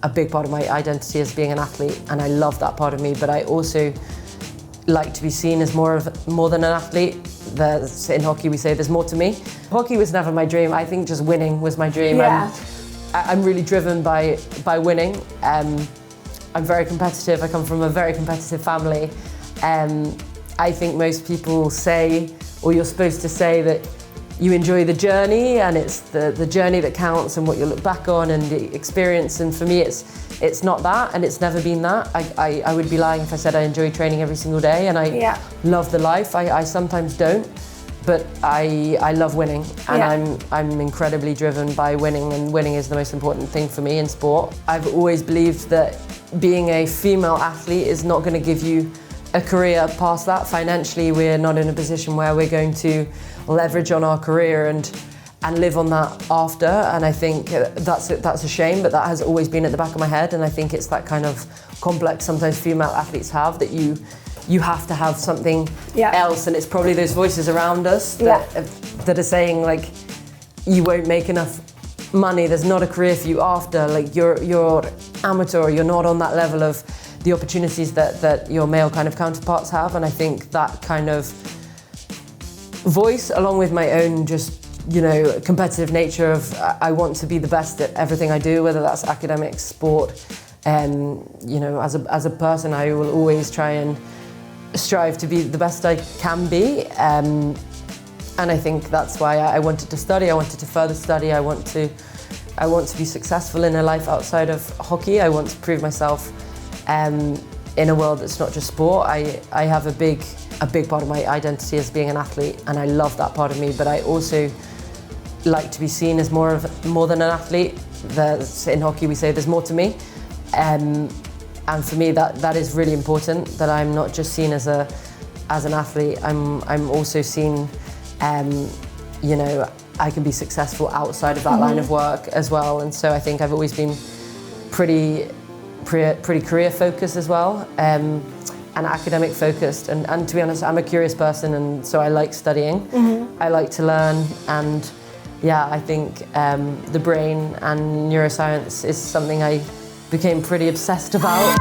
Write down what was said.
a big part of my identity as being an athlete, and I love that part of me, but I also like to be seen as more than an athlete. In hockey we say there's more to me. Hockey was never my dream. I think just winning was my dream. Yeah. I'm really driven by winning. I'm very competitive. I come from a very competitive family. I think most people say, or you're supposed to say, that you enjoy the journey and it's the journey that counts and what you look back on and the experience. And for me, it's not that, and it's never been that. I would be lying if I said I enjoy training every single day and I love the life. I sometimes don't, but I love winning, and I'm incredibly driven by winning, and winning is the most important thing for me in sport. I've always believed that being a female athlete is not going to give you a career past that. Financially, we're not in a position where we're going to leverage on our career and live on that after, and I think that's a shame, but that has always been at the back of my head, and I think it's that kind of complex sometimes female athletes have, that you have to have something else, and it's probably those voices around us that are saying, like, you won't make enough money, there's not a career for you after, like you're amateur, or you're not on that level of the opportunities that your male kind of counterparts have. And I think that kind of voice, along with my own just, competitive nature of I want to be the best at everything I do, whether that's academics, sport, as a person, I will always try and strive to be the best I can be. And I think that's why I wanted to study. I wanted to further study. I want to be successful in a life outside of hockey. I want to prove myself in a world that's not just sport. I have a big part of my identity as being an athlete, and I love that part of me, but I also like to be seen as more than an athlete. In hockey we say there's more to me, and for me that is really important, that I'm not just seen as an athlete. I'm also seen, I can be successful outside of that line of work as well. And so I think I've always been pretty career focused as well, and academic focused, and to be honest, I'm a curious person, and so I like studying. I like to learn, and I think the brain and neuroscience is something I became pretty obsessed about.